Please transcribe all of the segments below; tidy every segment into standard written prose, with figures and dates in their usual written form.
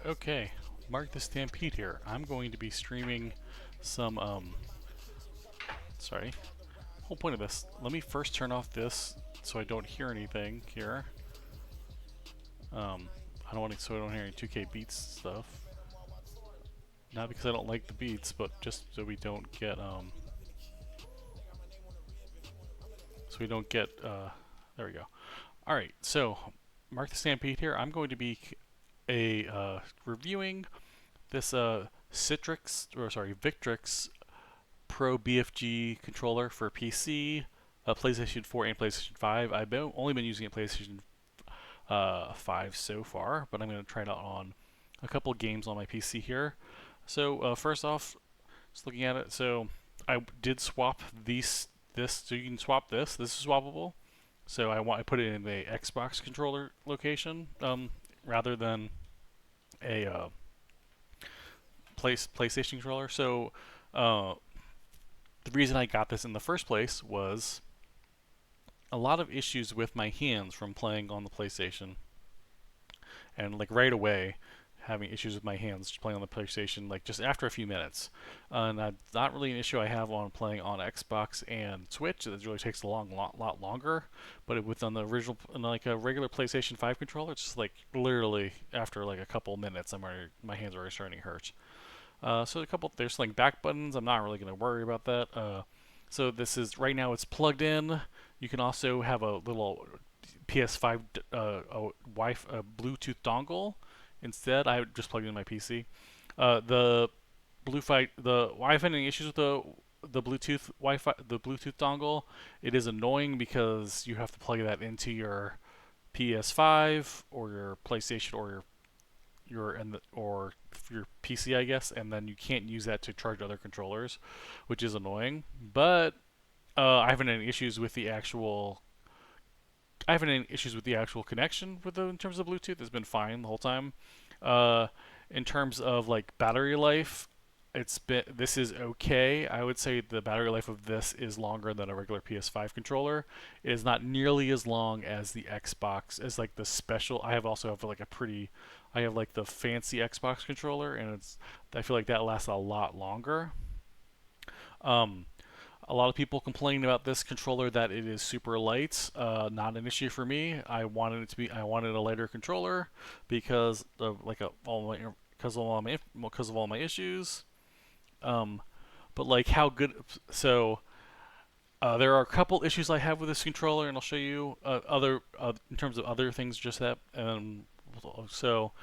Okay, Mark the Stampede here. I'm going to be streaming some, sorry. Whole point of this, let me first turn off this so I don't hear anything here. I don't want to, so I don't hear any 2K beats stuff. Not because I don't like the beats, but just so we don't get, there we go. Alright, so, Mark the Stampede here. I'm going to be reviewing this, Victrix Pro BFG controller for PC, PlayStation 4, and PlayStation 5. I've only been using it PlayStation 5 so far, but I'm going to try it out on a couple games on my PC here. So first off, just looking at it, so I did swap this, so you can swap this. This is swappable. So I put it in the Xbox controller location rather than a PlayStation controller. So the reason I got this in the first place was a lot of issues with my hands from playing on the PlayStation, and like right away having issues with my hands playing on the PlayStation, like just after a few minutes. And that's not really an issue I have on playing on Xbox and Switch. It really takes a lot longer. But with on the original, like a regular PlayStation 5 controller, it's just like literally after like a couple minutes, my hands are already starting to hurt. So there's like back buttons. I'm not really going to worry about that. So this is right now it's plugged in. You can also have a little PS5 Bluetooth dongle. Instead, I just plugged in my PC. The I've had any issues with the Bluetooth dongle. It is annoying because you have to plug that into your PS5 or your PlayStation or or your PC, I guess, and then you can't use that to charge other controllers, which is annoying. But I haven't had any issues with the actual. I haven't had any issues with the actual connection with in terms of Bluetooth. It's been fine the whole time. Uh, in terms of like battery life, this is okay. I would say the battery life of this is longer than a regular PS5 controller. It is not nearly as long as the Xbox, as like the special. Also have like I have like the fancy Xbox controller, and I feel like that lasts a lot longer. Um, a lot of people complain about this controller that it is super light. Not an issue for me. I wanted a lighter controller because of because of all my issues. Um, but like how good? So there are a couple issues I have with this controller, and I'll show you other in terms of other things. Just that. So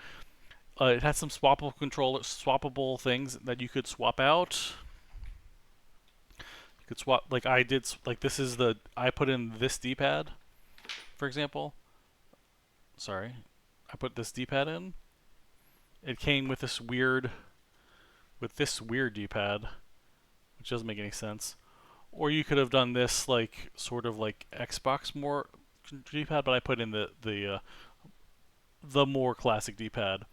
it has some swappable things that you could swap out. You could swap, like I did, like this is I put in this D-pad, for example. Sorry, I put this D-pad in. It came with this weird D-pad, which doesn't make any sense. Or you could have done this like sort of like Xbox more D-pad, but I put in the more classic D-pad.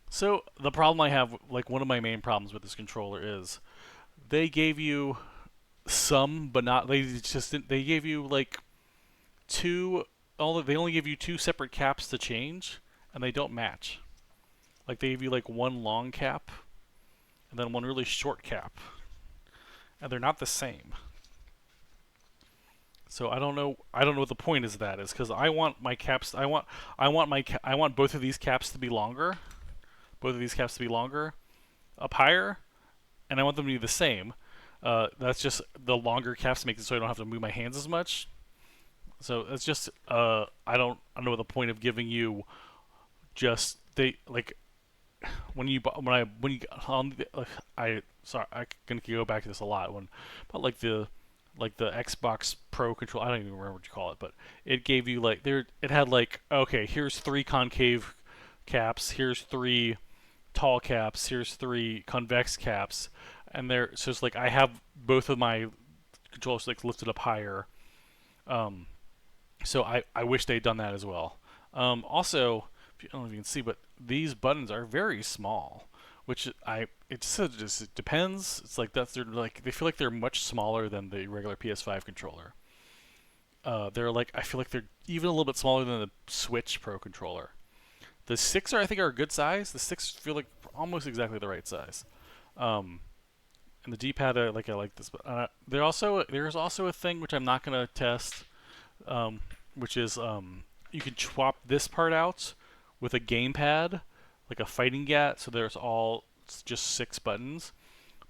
So the problem I have, like one of my main problems with this controller is they gave you some, but not. They gave you like two. They only give you two separate caps to change, and they don't match. Like they give you like one long cap, and then one really short cap, and they're not the same. So I don't know. I don't know what the point is of that is because I want my caps. I want both of these caps to be longer. Both of these caps to be longer, up higher, and I want them to be the same. That's just the longer caps make it so I don't have to move my hands as much. So it's just I don't know what the point of giving you just they like when you on the, I sorry I can go back to this a lot but like the Xbox Pro control, I don't even remember what you call it, but it gave you like it had like, okay, here's three concave caps, here's three tall caps, here's three convex caps, and so it's like I have both of my controllers like lifted up higher. So I wish they'd done that as well. Also, I don't know if you can see, but these buttons are very small, which it depends. It's like they feel like they're much smaller than the regular PS5 controller. I feel like they're even a little bit smaller than the Switch Pro controller. The six are I think are a good size. The six feel like almost exactly the right size. Um, and the D-pad, I like this. But there's also a thing which I'm not gonna test, um, which is you can swap this part out with a gamepad, like a fighting gat. So there's all just six buttons.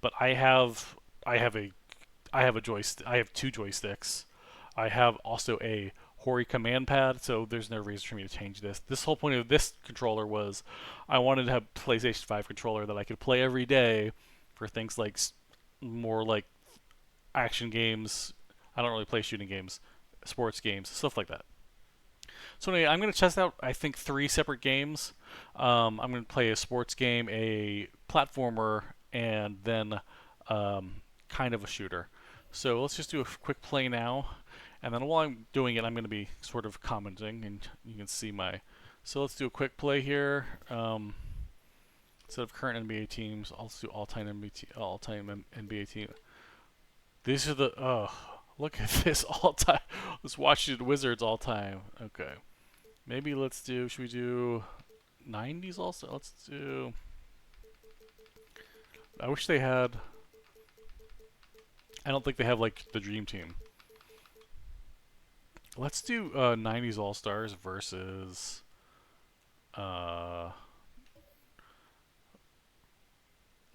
But I have a joystick. I have two joysticks. I have also a Hori command pad, so there's no reason for me to change this. This whole point of this controller was I wanted to have a PlayStation 5 controller that I could play every day for things like more like action games. I don't really play shooting games, sports games, stuff like that. So anyway, I'm going to test out I think three separate games. I'm going to play a sports game, a platformer, and then kind of a shooter. So let's just do a quick play now, and then while I'm doing it, I'm going to be sort of commenting, and you can see my. So let's do a quick play here. Instead of current NBA teams, I'll do all-time NBA team. These are the look at this all-time. Let's watch the Wizards all-time. Okay, maybe let's do. Should we do 90s also? Let's do. I wish they had. I don't think they have like the Dream Team. Let's do 90s All Stars versus.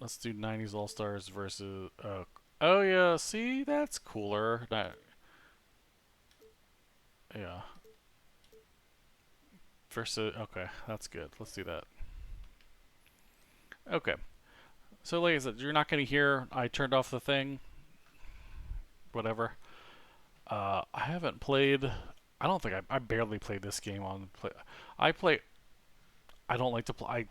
Let's do 90s All Stars versus. Oh yeah, see that's cooler. Yeah. Versus. Okay, that's good. Let's do that. Okay. So like I said, you're not gonna hear. I turned off the thing. Whatever. I haven't played. I don't think I barely played this game on play. I play. I don't like to play.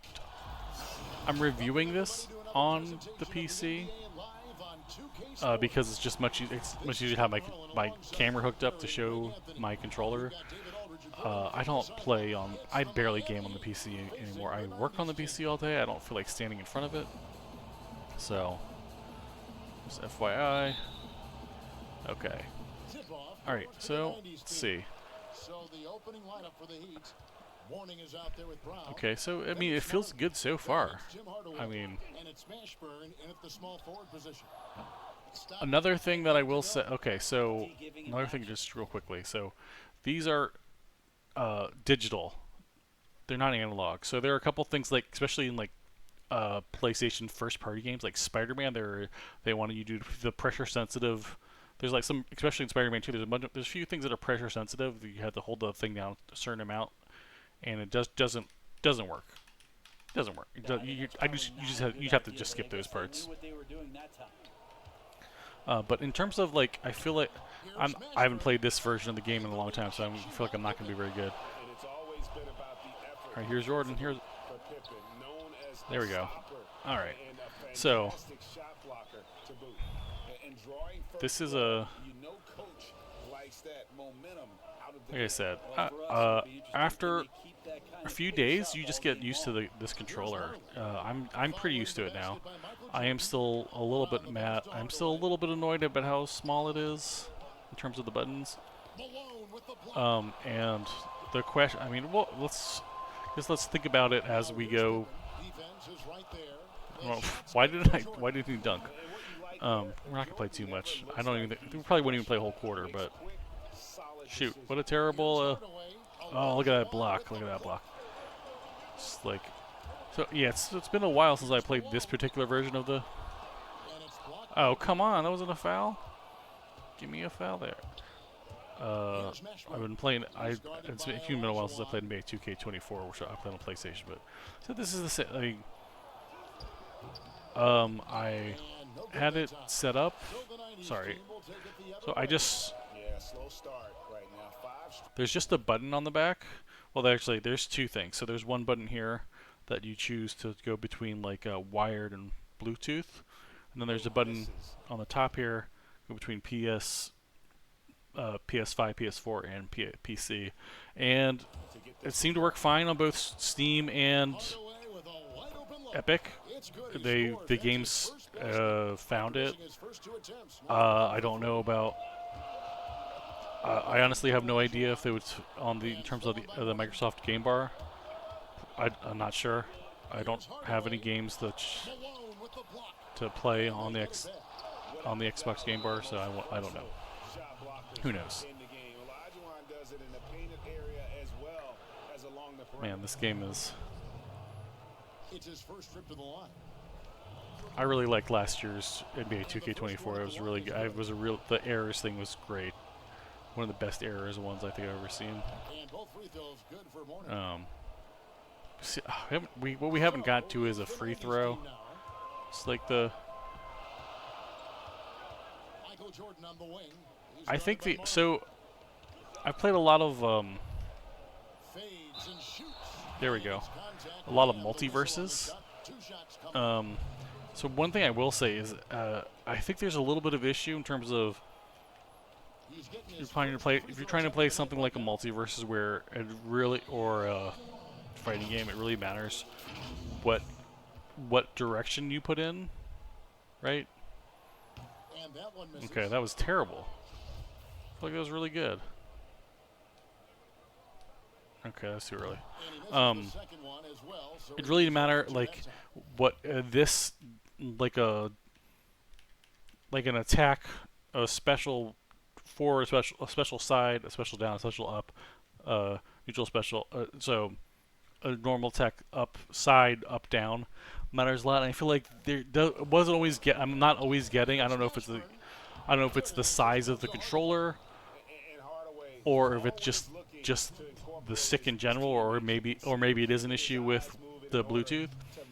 I'm reviewing this on the PC because it's just it's much easier to have my camera hooked up to show my controller. I don't play on. I barely game on the PC anymore. I work on the PC all day. I don't feel like standing in front of it. So, just FYI. Okay. All right. So let's see. Okay, so I mean, it feels good so far. I mean, another thing that I will say. Okay, so another thing, just real quickly. So these are digital. They're not analog. So there are a couple things like, especially in like PlayStation first-party games like Spider-Man. They want you to do the pressure sensitive. There's like some, especially in Spider-Man 2. There's a few things that are pressure sensitive. You have to hold the thing down a certain amount, and it doesn't work. Doesn't work. You have to just skip those parts. But in terms of like, I feel like I haven't played this version of the game in a long time, so I feel like I'm not going to be very good. All right, here's Jordan. There we go. All right. So this is a. Like I said, after a few days, you just get used to this controller. I'm pretty used to it now. I am still a little bit mad. I'm still a little bit annoyed about how small it is in terms of the buttons. And the question. I mean, well, let's think about it as we go. Well, why did he dunk? We're not gonna play too much. I don't even. We probably wouldn't even play a whole quarter, but. Shoot, what a terrible, oh, look at that block. Look at that block. It's like, so, yeah, it's been a while since I played this particular version of the, oh, come on, that wasn't a foul? Give me a foul there. I've been playing, it's been a while since I played NBA 2K24, which I played on PlayStation, but, so this is the same, I had it set up, sorry, so I just, there's just a button on the back. Well, actually, there's two things. So there's one button here that you choose to go between like wired and Bluetooth, and then there's a button on the top here go between PS5, PS4, and PC. And it seemed to work fine on both Steam and Epic. The games found it. I don't know about. I honestly have no idea if they would in terms of the Microsoft Game Bar I'm not sure. I don't have any games to play on on the Xbox Game Bar, so I don't know. Who knows? Man, this game is. It's his first trip to the line. I really liked last year's NBA 2K24. It was really good. The errors thing was great. One of the best errors ones I think I've ever seen. And both free throws good for Morning. See, what we haven't got to is a free throw. It's like the. Michael Jordan on the wing. I think so. I've played a lot of Fades and shoots. there we go. A lot of multiverses. So one thing I will say is I think there's a little bit of issue in terms of if you're trying to play something like a multiverses where it really or a fighting game, it really matters what direction you put in, right? Okay, that was terrible. I feel like that was really good. Okay, that's too early. It really didn't matter like what this like an attack, a special forward, a special side, a special down, a special up, neutral special. So a normal attack up side, up down matters a lot. And I feel like wasn't always I'm not always getting. I don't know if it's the size of the controller, or if it's just the stick in general, or maybe it is an issue with the Bluetooth.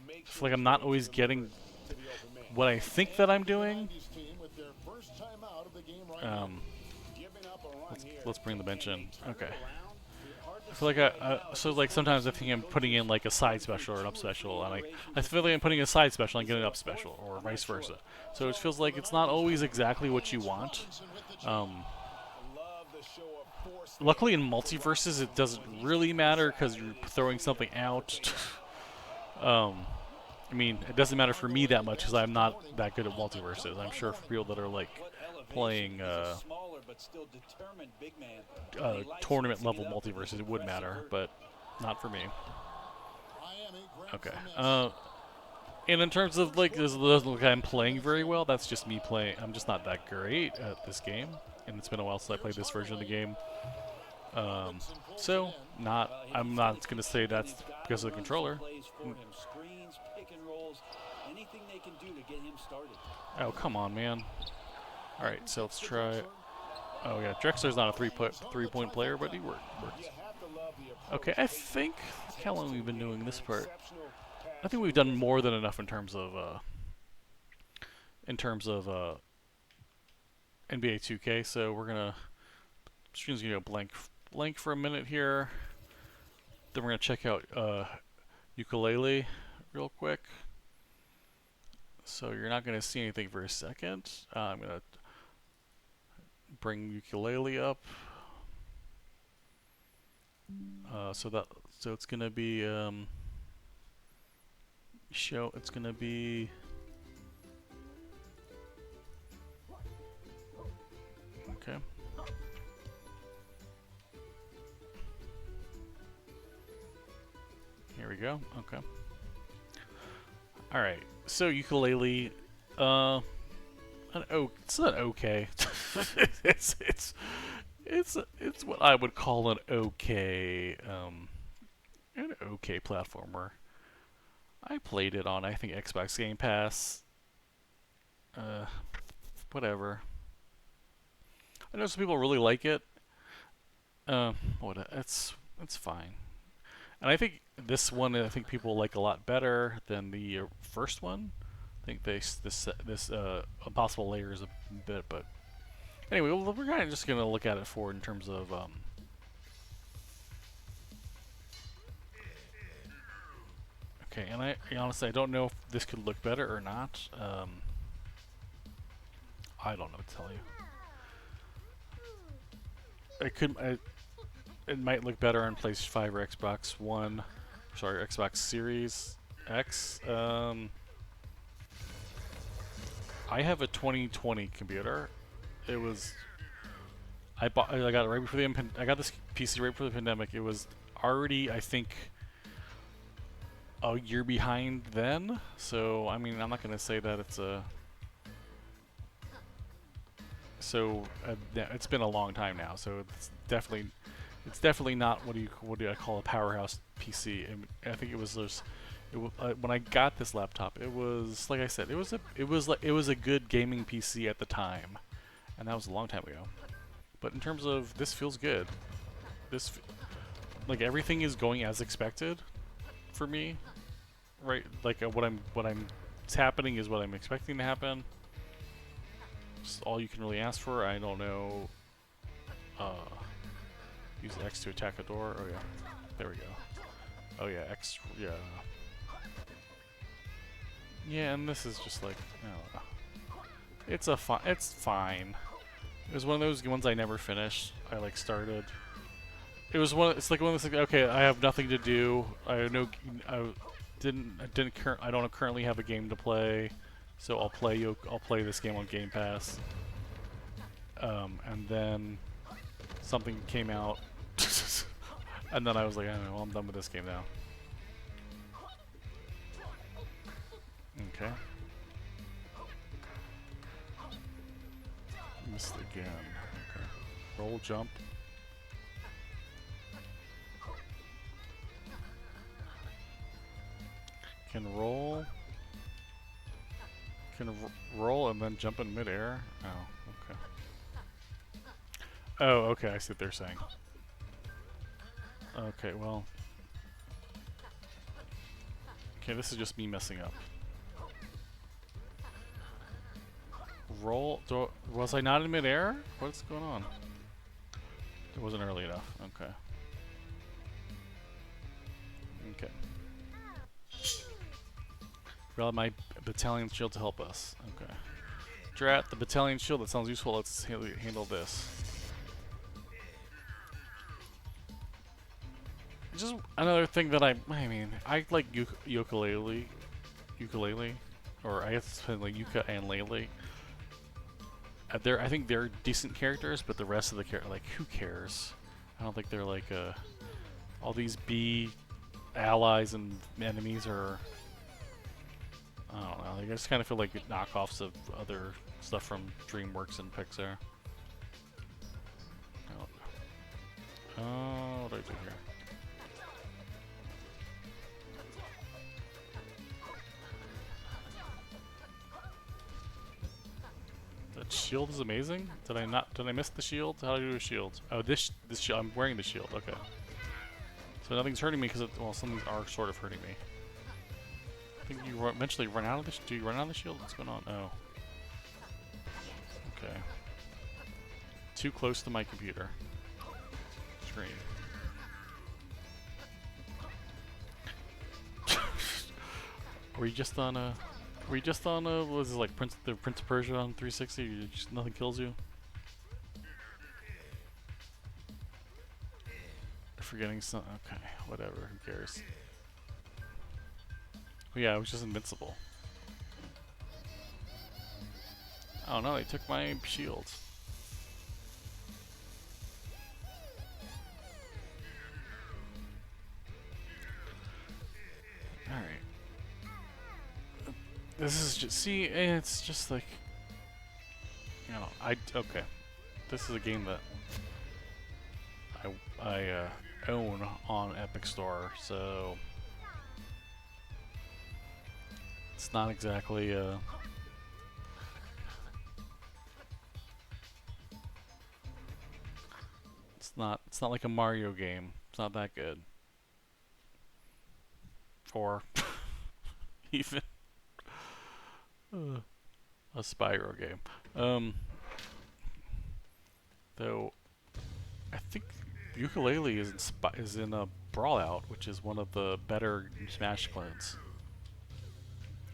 I feel like I'm not always getting what I think that I'm doing. Let's bring the bench in. Okay. I feel like so like sometimes I think I'm putting in like a side special or an up special, and I feel like I'm putting a side special and getting an up special, or vice versa. So it feels like it's not always exactly what you want. Luckily in multiverses it doesn't really matter because you're throwing something out. I mean, it doesn't matter for me that much because I'm not that good at multiverses. I'm sure for people that are like playing tournament level multiverses, it would matter, but not for me. Okay. And in terms of like, this doesn't look like I'm playing very well. That's just me playing. I'm just not that great at this game, and it's been a while since I played this version of the game. So I'm not gonna say that's because of the controller. Oh, come on, man. Alright, so let's try. Oh yeah, Drexler's not a three-point player, but he works. Okay, I think how long we've been doing this part. I think we've done more than enough in terms of NBA 2K. So we're gonna stream's gonna go blank for a minute here. Then we're gonna check out ukulele real quick. So you're not gonna see anything for a second. I'm gonna bring ukulele up. So it's gonna be it's gonna be okay. Here we go. Okay. All right. So ukulele, it's not okay. it's what I would call an okay platformer. I played it on I think Xbox Game Pass. Whatever. I know some people really like it. It's fine. And I think this one, I think people like a lot better than the first one. I think this Impossible Layer is a bit, but anyway, we're kind of just gonna look at it for in terms of okay. And honestly, I don't know if this could look better or not. I don't know what to tell you. It might look better on PlayStation 5 or Xbox One. Sorry, Xbox Series X. I have a 2020 computer. I got it right before I got this PC right before the pandemic. It was already, I think, a year behind then. So I mean, I'm not gonna say that it's a yeah, it's been a long time now. So it's definitely not what do I call a powerhouse PC. And I think it was just when I got this laptop, it was like I said, it was a good gaming PC at the time, and that was a long time ago. But in terms of this feels good. This like everything is going as expected for me, right? Like what I'm what's happening is what I'm expecting to happen. Just all you can really ask for. I don't know. Uh, use X to attack a door. Oh yeah, there we go. Oh yeah, X. Yeah. Yeah, and this is just like I don't know. It's fine. It was one of those ones I never finished. I like started. It was one. It's like one of those. Like, okay, I have nothing to do. I have no. I don't currently have a game to play, so I'll play this game on Game Pass. And then something came out, and then I was like, I don't know. I'm done with this game now. Okay. Missed again. Okay. Roll, jump. Can roll. Can roll and then jump in midair. Oh, okay. Oh, okay. I see what they're saying. Okay, well. Okay, this is just me messing up. Roll. Was I not in midair? What's going on? It wasn't early enough. Okay. Okay. Rely my battalion shield to help us. Okay. Drat, the battalion shield. That sounds useful. Let's handle this. Just another thing that I mean, I like ukulele, or I guess it's like Yuka and Lele. I think they're decent characters, but the rest of the like, who cares? I don't think they're like all these B allies and enemies are. I don't know. Like, I just kind of feel like knockoffs of other stuff from DreamWorks and Pixar. Oh, what do I do here? That shield is amazing. Did I not? Did I miss the shield? How do I do a shield? Oh, this shield. I'm wearing the shield. Okay. So nothing's hurting me because well, some things are sort of hurting me. I think you eventually run out of this. Do you run out of the shield? What's going on? Oh. Okay. Too close to my computer screen. Were you just on a? Were you just on a? What was this like the Prince of Persia on 360? You just nothing kills you. Forgetting some. Okay, whatever. Who cares? But yeah, I was just invincible. Oh no, they took my shield. Alright. This is just, see, it's just like, you know, okay. This is a game that I own on Epic Store, so it's not exactly, it's not like a Mario game. It's not that good. Or even a Spyro game. Though I think Ukulele is in a Brawlout, which is one of the better Smash clones.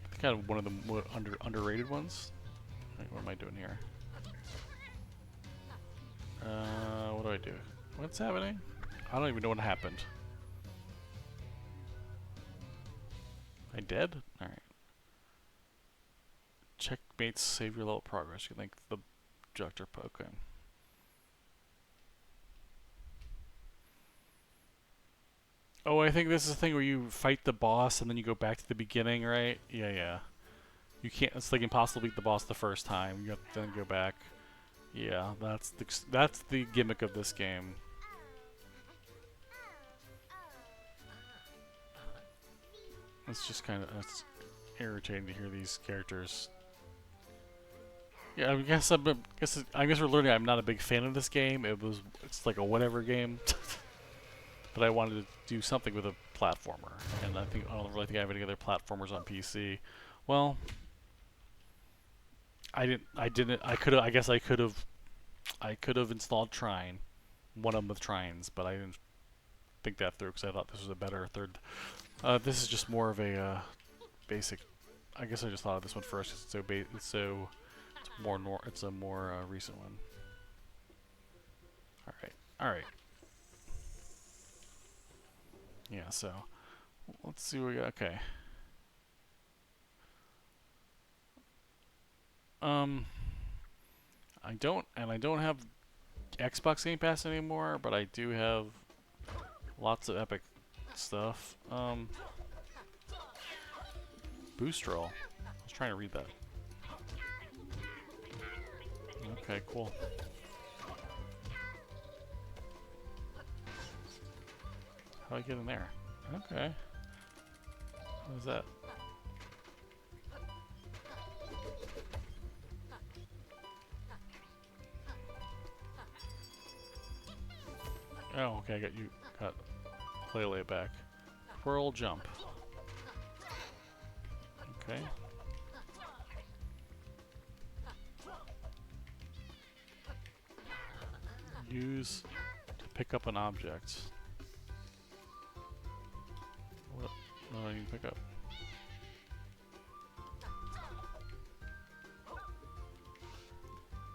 I think kind of one of the more underrated ones. Wait, what am I doing here? What do I do? What's happening? I don't even know what happened. I dead? Alright. Checkmates save your level progress. You think the Director okay. Oh, I think this is the thing where you fight the boss and then you go back to the beginning, right? Yeah, yeah. You can't. It's like impossible to beat the boss the first time. You have to then go back. Yeah, that's the gimmick of this game. It's just kind of it's irritating to hear these characters. Yeah, I guess we're learning. I'm not a big fan of this game. It's like a whatever game, but I wanted to do something with a platformer, and I don't really think I have any other platformers on PC. Well, I didn't. I didn't. I could. I guess I could have. I could have installed Trine, one of them with Trines, but I didn't think that through because I thought this was a better third. This is just more of a basic. I guess I just thought of this one first. It's so it's more it's a more recent one. All right. All right. Yeah. So let's see what we got. Okay. Um. I don't have Xbox Game Pass anymore, but I do have lots of Epic stuff. Boostrol. I was trying to read that. Okay, cool. How do I get in there? Okay. What is that? Oh, okay, I got you. Got lay back. Whirl jump. Okay. Use to pick up an object. What do I need to pick up?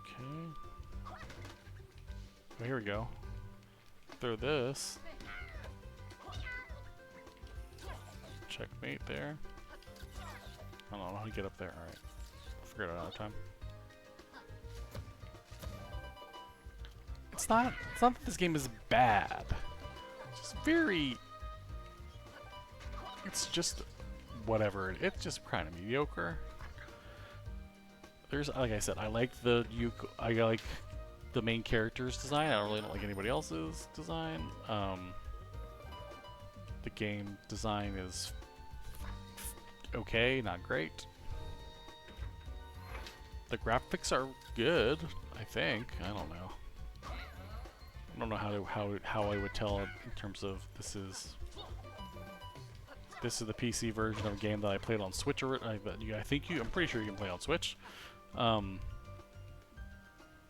Okay. Oh, here we go. Throw this. Checkmate there. I don't know how to get up there. Alright. I'll figure it out another time. It's not that this game is bad. It's just very... It's just whatever. It's just kind of mediocre. There's, like I said, I like the main character's design. I really don't like anybody else's design. The game design is okay, not great. The graphics are good, I think. I don't know. I don't know how I would tell it in terms of this is the PC version of a game that I played on Switch. I'm pretty sure you can play on Switch.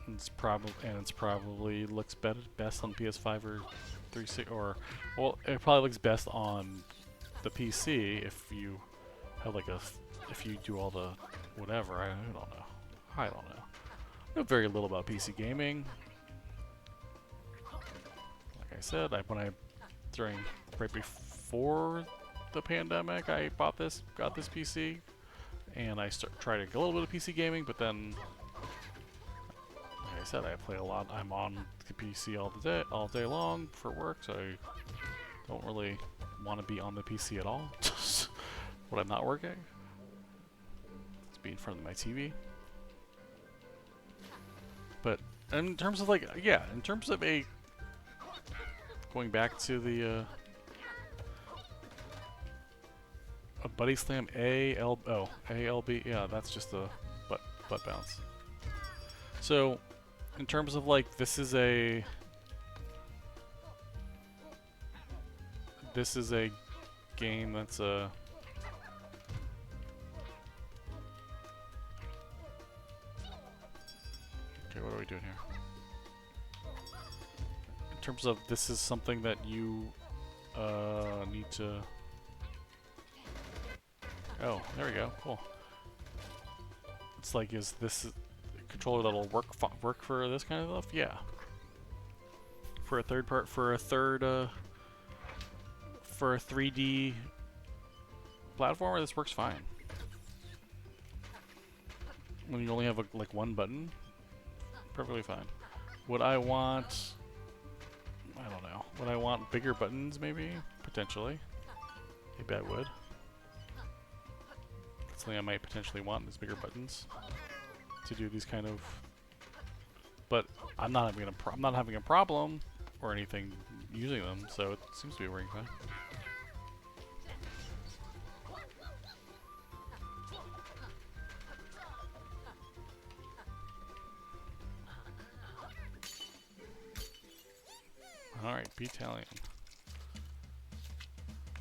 It's probably looks best on PS5 or 360 or well, it probably looks best on the PC if you have if you do all the whatever. I don't know. I don't know. I know very little about PC gaming. Like I said, right before the pandemic, I got this PC, and I tried a little bit of PC gaming, but then, like I said, I play a lot. I'm on the PC all day long for work, so I don't really want to be on the PC at all when I'm not working. Let's be in front of my TV. But in terms of in terms of going back to the a buddy slam ALB, yeah, that's just a butt bounce. So in terms of this is a game that's a okay, what are we doing here? In terms of this is something that you need to... Oh, there we go. Cool. It's like, is this a controller that'll work for this kind of stuff? Yeah. For a for a 3D platformer, this works fine. When you only have one button, perfectly fine. Would I want... I don't know. Would I want bigger buttons, maybe? potentially. Maybe I would. That's something I might potentially want, these bigger buttons to do these kind of. But I'm not having a problem or anything using them, so it seems to be working fine. Alright, Battalion.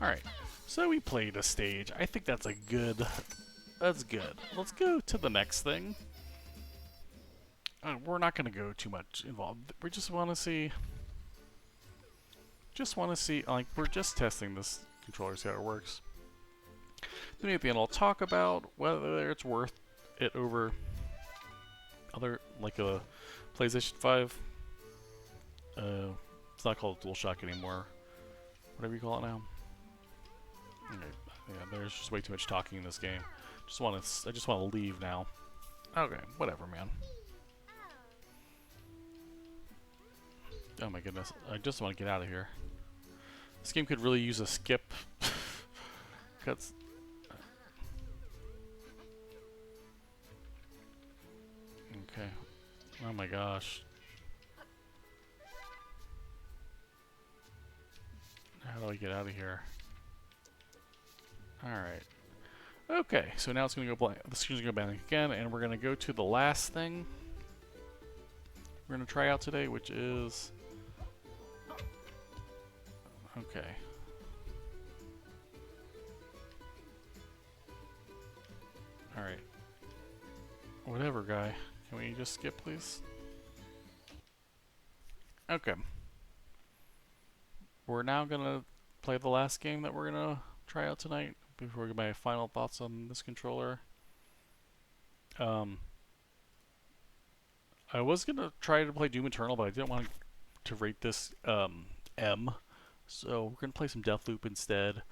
Alright, so we played a stage. I think that's good. Let's go to the next thing. We're not going to go too much involved. We just want to see... like, we're just testing this controller, see how it works. Then at the end I'll talk about whether it's worth it over other, like a PlayStation 5. It's not called DualShock anymore. Whatever you call it now. Okay. Yeah, there's just way too much talking in this game. I just want to leave now. Okay, whatever, man. Oh my goodness, I just want to get out of here. This game could really use a skip. Cuts. Okay. Oh my gosh. How do I get out of here? Alright. Okay, so now it's going to go blank. The screen's going to go blank again, and we're going to go to the last thing we're going to try out today, which is... Okay. Alright. Whatever, guy. Can we just skip, please? Okay. We're now gonna play the last game that we're gonna try out tonight before we get my final thoughts on this controller. I was gonna try to play Doom Eternal, but I didn't want to rate this M. So we're gonna play some Deathloop instead,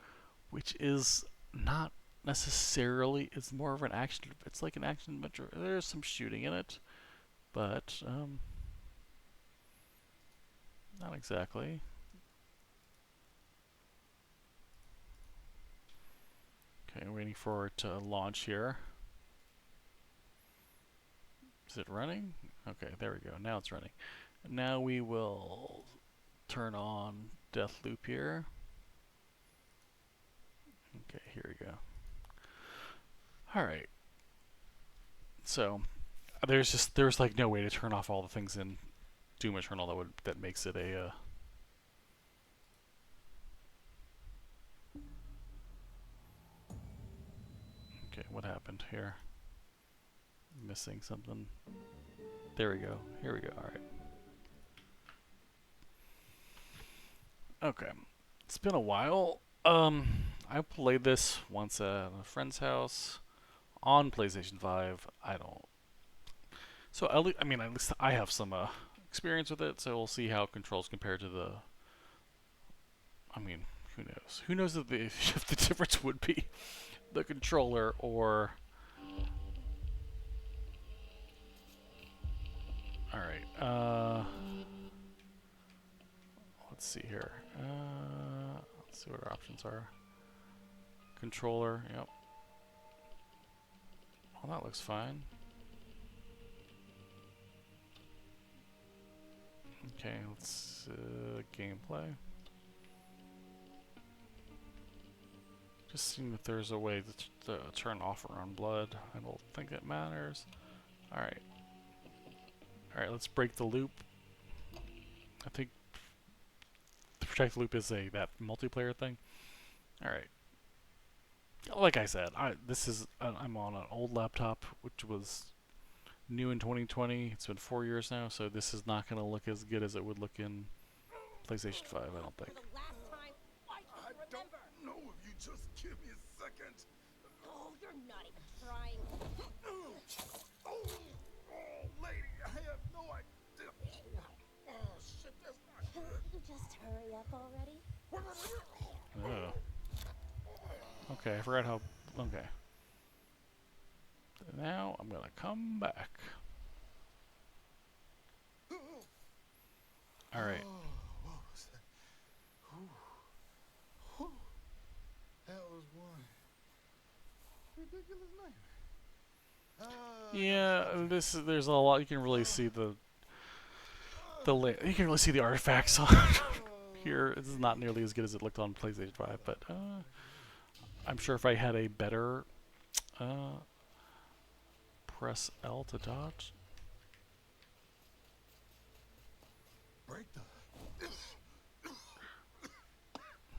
which is not necessarily. It's more of an action. It's like an action adventure. There's some shooting in it, but not exactly. Okay, waiting for it to launch here. Is it running? Okay, there we go. Now it's running. Now we will turn on Deathloop here. Okay, here we go. Alright. So, there's like no way to turn off all the things in Doom Eternal that makes it a Okay, what happened here? Missing something. There we go. Here we go. Alright. Okay. It's been a while. I played this once at a friend's house on PlayStation 5. So at least I have some experience with it, so we'll see how it controls compared to the... who knows? Who knows if the difference would be the controller or... Alright, let's see here. Let's see what our options are. Controller, yep. Well, that looks fine. Okay, let's gameplay. Just seeing if there's a way to turn off or on blood. I don't think it matters. Alright. Alright, let's break the loop. I think the protect loop is that multiplayer thing. Alright. Like I said, I'm on an old laptop, which was new in 2020. It's been 4 years now, so this is not going to look as good as it would look in PlayStation 5, I don't think. I don't know if you just give me a second. Oh, you're not even trying. Oh, lady, I have no idea. Oh, shit, that's not good. Just hurry up already. Oh. Okay, I forgot how... Okay. Now I'm gonna come back. Alright. ridiculous name. Yeah, there's a lot you can really see you can really see the artifacts on here. This is not nearly as good as it looked on PlayStation 5, but I'm sure if I had a better press L to dodge. Break the.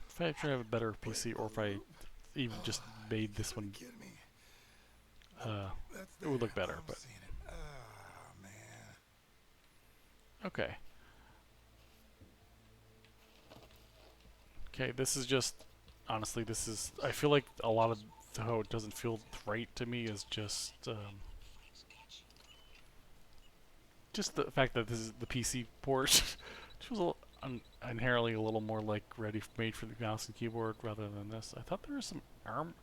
If I actually have a better PC, or if I even just made this one, Kidding me. it would look better. But Seeing it. Oh man. okay, okay. This is just honestly, this is. I feel like a lot of how it doesn't feel right to me is just the fact that this is the PC port. Which was inherently a little more like made for the mouse and keyboard rather than this. I thought there was some arm.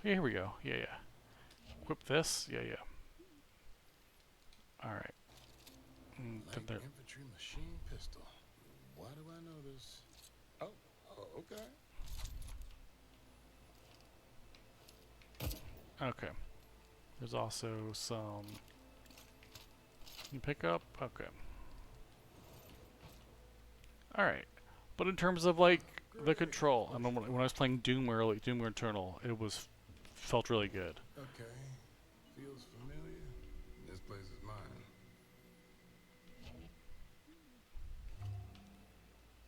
Yeah, here we go. Yeah, yeah. Equip this. Yeah, yeah. All right. Light infantry machine pistol. Why do I know this? Oh, okay. Okay. There's also some. You pick up. Okay. All right. But in terms of like the control, I mean, when I was playing Doom early, Doom Eternal, it felt really good. Okay. Feels familiar. This place is mine.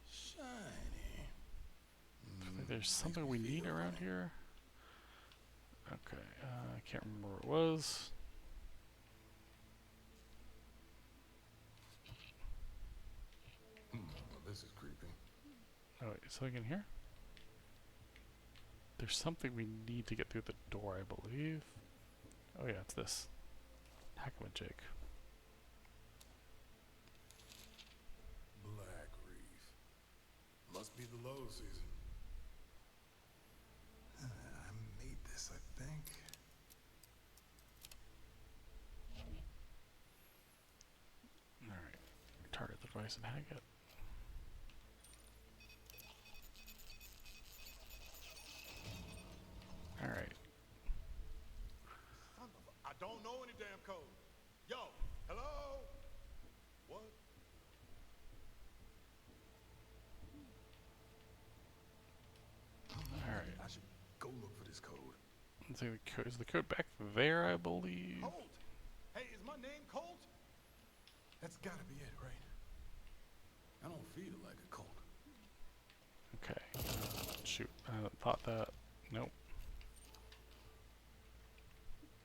Shiny. I think there's something we need around here. Okay, I can't remember where it was. Well, this is creepy. Oh, wait, something in here? There's something we need to get through the door, I believe. Oh yeah, it's this. Hackmajig. Black Reef. Must be the low season. I made this, I think. Alright. Target the device and hack it. Alright. I don't know any damn code. Yo, hello? What? Alright. I should go look for this code. Let's see, is the code back there, I believe? Colt? Hey, is my name Colt? That's gotta be it, right? I don't feel like a Colt. Okay. Shoot. I thought that. Nope.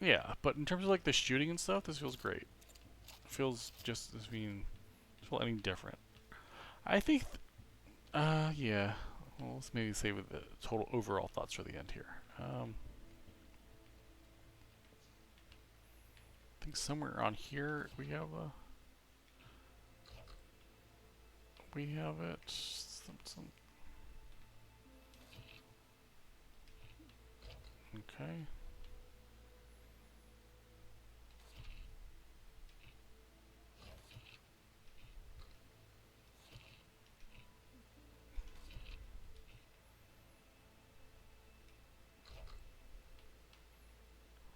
Yeah, but in terms of like the shooting and stuff, this feels great. It feels just as being anything different. I think yeah. Well, let's maybe save the total overall thoughts for the end here. I think somewhere on here we have it. Okay.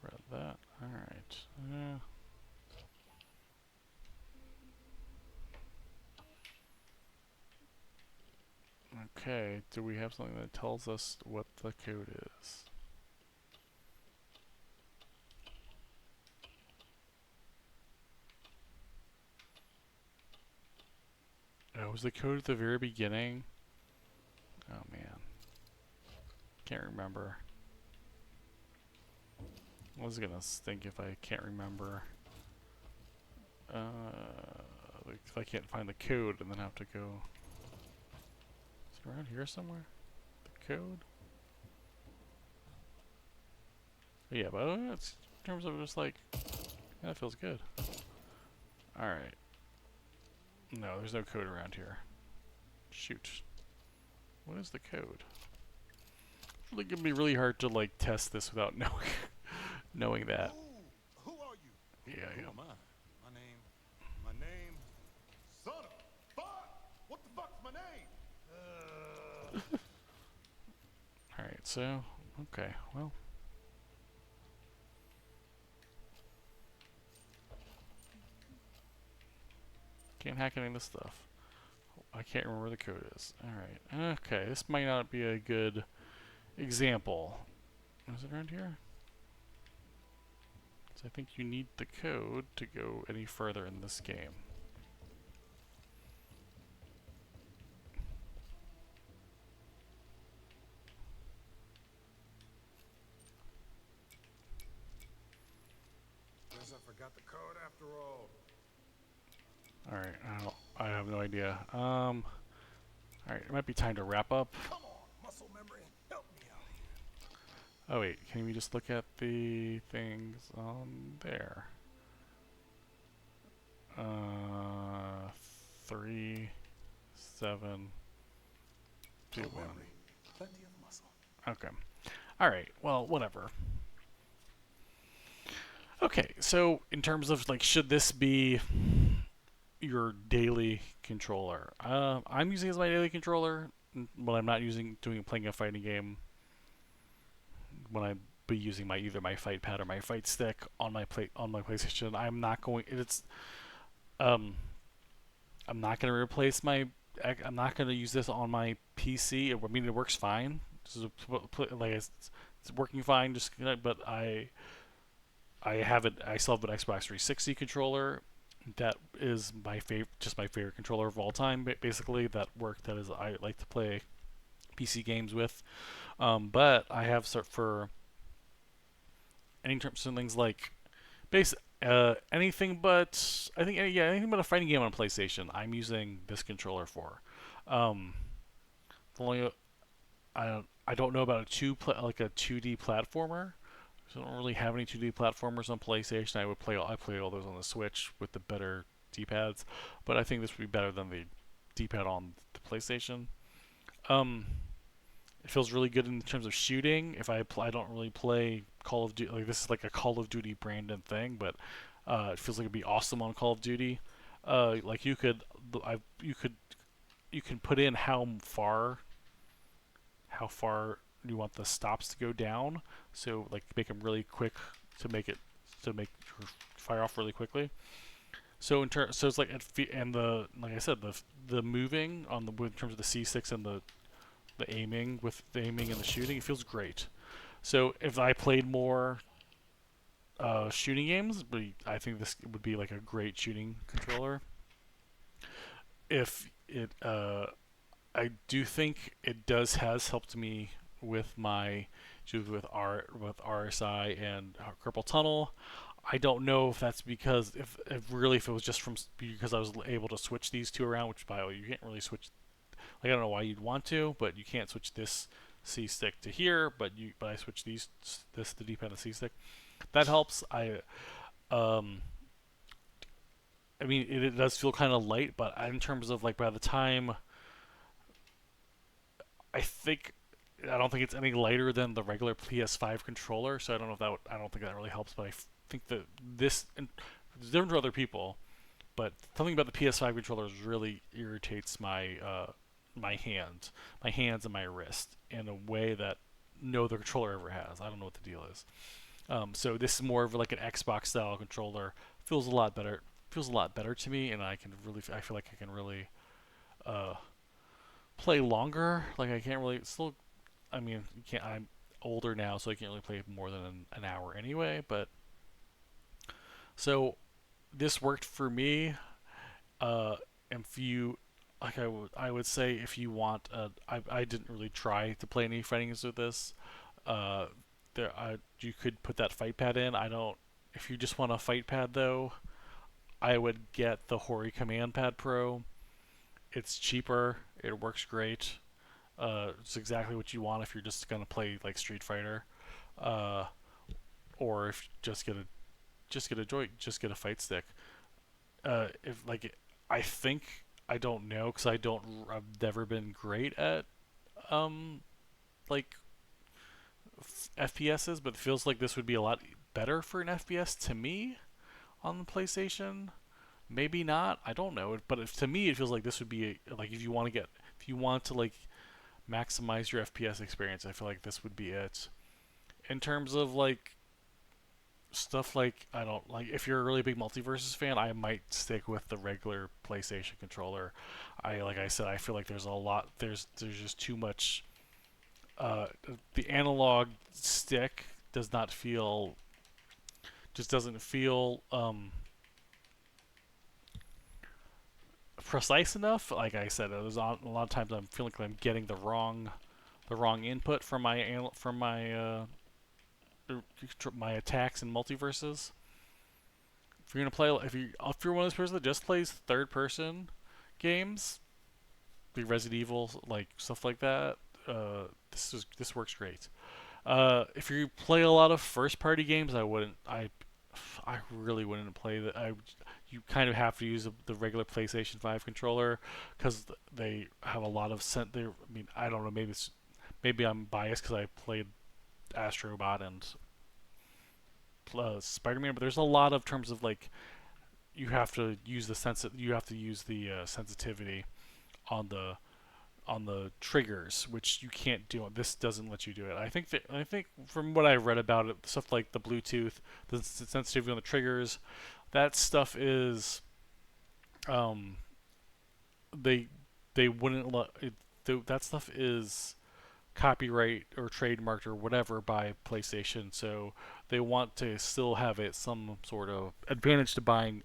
Read that. Alright. Okay, do we have something that tells us what the code is? Oh, was the code at the very beginning? Oh man. Can't remember. I was gonna stink if I can't remember. If I can't find the code and then have to go. Is it around here somewhere? The code? Yeah, but it's in terms of just like, yeah, that feels good. Alright. No, there's no code around here. Shoot. What is the code? It's really gonna be really hard to like test this without knowing that. Who are you? Yeah, Who yeah. am I? My name, son of fuck! What the fuck's my name? Alright, so, okay, well. Can't hack any of this stuff. I can't remember where the code is. Alright. Okay, this might not be a good example. Is it around here? So I think you need the code to go any further in this game. Guess I forgot the code after all. Alright, I have no idea. Alright, it might be time to wrap up. Come on, muscle memory, help me out here. Oh wait, can we just look at the things on there? 3, 7, 2, No 1. memory, plenty of muscle. Okay. Alright, well, whatever. Okay, so in terms of like, should this be your daily controller? I'm using it as my daily controller when I'm not playing a fighting game. When I be using either my fight pad or my fight stick on my PlayStation, I'm not going. I'm not going to replace my. I'm not going to use this on my PC. I mean, it works fine. Like it's working fine. But I have it. I still have an Xbox 360 controller. That is my just my favorite controller of all time. Basically, I like to play PC games with. But I have for any terms of things like anything but anything but a fighting game on PlayStation. I'm using this controller for. Um, the only I don't know about like a 2D platformer. So I don't really have any 2D platformers on PlayStation. I play all those on the Switch with the better D-pads, but I think this would be better than the D-pad on the PlayStation. Um, it feels really good in terms of shooting. I don't really play Call of Duty. Like this is like a Call of Duty branded thing, but it feels like it'd be awesome on Call of Duty. Like you could you can put in how far you want the stops to go down. So like make them really quick to make fire off really quickly. So it's like and the like I said the moving on in terms of the C6 and the aiming with the aiming and the shooting, it feels great. So if I played more shooting games, I think this would be like a great shooting controller. If it I do think it has helped me with my with RSI and carpal tunnel. I don't know if that's because if it was just from because I was able to switch these two around, which by the way you can't really switch. Like I don't know why you'd want to, but you can't switch this C stick to here. But I switch the D-pad and the C stick. That helps. Um I mean it does feel kind of light, but in terms of like by the time I think I don't think it's any lighter than the regular PS5 controller, so I don't know if I don't think that really helps. But think that this, and it's different for other people, but something about the PS5 controllers really irritates my hands and my wrist in a way that no other controller ever has. I don't know what the deal is. So this is more of like an Xbox style controller. Feels a lot better. Feels a lot better to me, and I feel like I can really uh, play longer. Like I can't really still. I mean, you can't. I'm older now, so I can't really play more than an hour anyway. But so this worked for me. If you like, I would say if you want, I didn't really try to play any fighting games with this. Uh, you could put that fight pad in. I don't. If you just want a fight pad though, I would get the Hori Command Pad Pro. It's cheaper. It works great. It's exactly what you want if you're just gonna play like Street Fighter, uh, or if just get a fight stick. If like I think I don't know because I've never been great at um like FPSs, but it feels like this would be a lot better for an FPS to me on the PlayStation. Maybe not. I don't know. But to me, it feels like this would be like if you want to like maximize your FPS experience, I feel like this would be it. In terms of like stuff like I don't like if you're a really big multiverses fan, I might stick with the regular PlayStation controller. I like I said, I feel like there's a lot there's just too much uh the analog stick does not feel just doesn't feel precise enough. Like I said, a lot of times I'm feeling like I'm getting the wrong input from my attacks and multiverses. If you're gonna play, if you're one of those persons that just plays third person games, like Resident Evil, like stuff like that, this works great. If you play a lot of first party games, I really wouldn't play that. You kind of have to use the regular PlayStation 5 controller because they have a lot of I mean, I don't know. Maybe I'm biased because I played Astrobot and Spider-Man, but there's a lot of terms of like you have to use the sensitivity on the triggers, which you can't do. This doesn't let you do it. I think from what I read about it, stuff like the Bluetooth, the sensitivity on the triggers, that stuff is um they they wouldn't let it, that stuff is copyright or trademarked or whatever by PlayStation. So they want to still have it some sort of advantage to buying,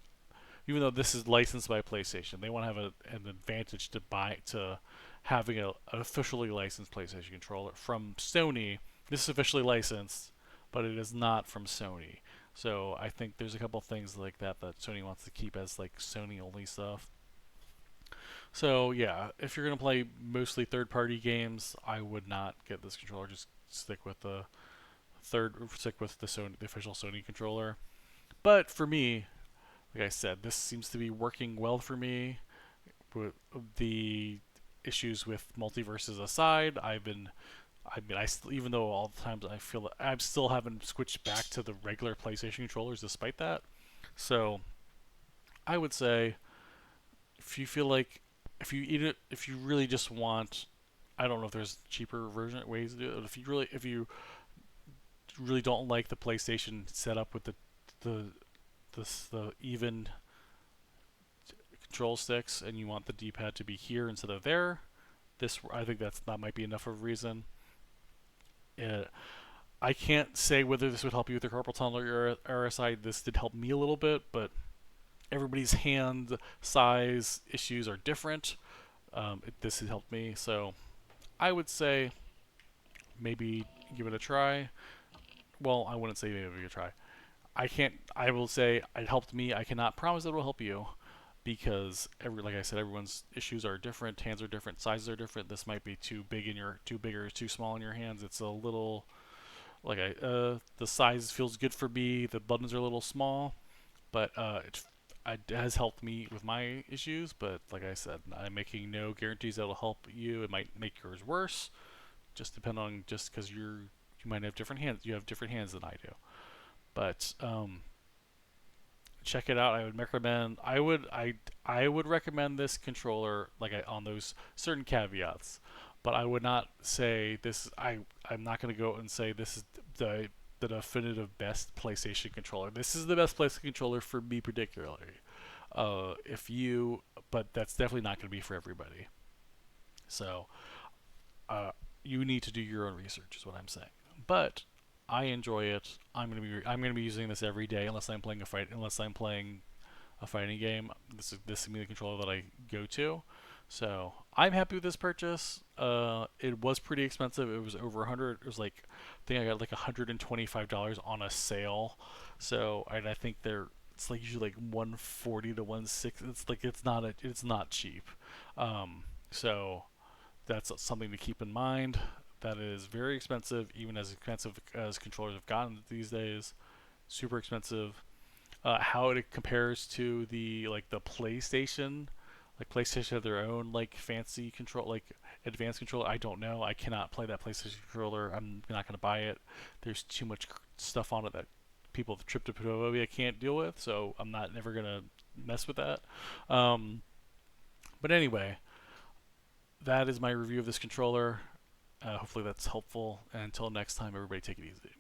even though this is licensed by PlayStation. They want to have an advantage to having an officially licensed PlayStation controller from Sony. This is officially licensed, but it is not from Sony. So I think there's a couple things like that that Sony wants to keep as like Sony only stuff. So yeah, if you're gonna play mostly third-party games, I would not get this controller. Just stick with the official Sony controller. But for me, like I said, this seems to be working well for me. With the issues with multiverses aside, even though all the times I feel that I still haven't switched back to the regular PlayStation controllers despite that. So I would say if you feel like if you really just want, I don't know if there's cheaper version ways to do it. If you really don't like the PlayStation setup with the the even control sticks and you want the D-pad to be here instead of there, I think that might be enough of a reason. Uh, I can't say whether this would help you with your carpal tunnel or your RSI. This did help me a little bit, but everybody's hand size issues are different. This has helped me, so I would say maybe give it a try. Well, I wouldn't say maybe give it a try. I can't. I will say it helped me. I cannot promise it will help you because like I said, everyone's issues are different. Hands are different. Sizes are different. This might be too big or too small in your hands. It's a little the size feels good for me. The buttons are a little small, but it has helped me with my issues. But like I said, I'm making no guarantees that'll help you. It might make yours worse. Just depend on just because you might have different hands. You have different hands than I do. But check it out. I would recommend. I would recommend this controller on those certain caveats. But I would not say this. I'm not going to go and say this is the definitive best PlayStation controller. This is the best PlayStation controller for me particularly. If you, but that's definitely not going to be for everybody. So uh, you need to do your own research, is what I'm saying. But I enjoy it. I'm gonna be using this every day unless I'm playing a fighting game. This is the controller that I go to. So I'm happy with this purchase. It was pretty expensive. It was over 100. It was like I think I got like $125 on a sale. So and I think it's like usually like 140 to 160. It's not cheap. So that's something to keep in mind. That is very expensive, even as expensive as controllers have gotten these days. Super expensive. How it compares to the PlayStation, like PlayStation have their own like fancy control, like advanced controller. I don't know. I cannot play that PlayStation controller. I'm not gonna buy it. There's too much stuff on it that people with tryptophobia can't deal with. So I'm not never gonna mess with that. Um, but anyway, that is my review of this controller. Hopefully that's helpful. And until next time, everybody take it easy.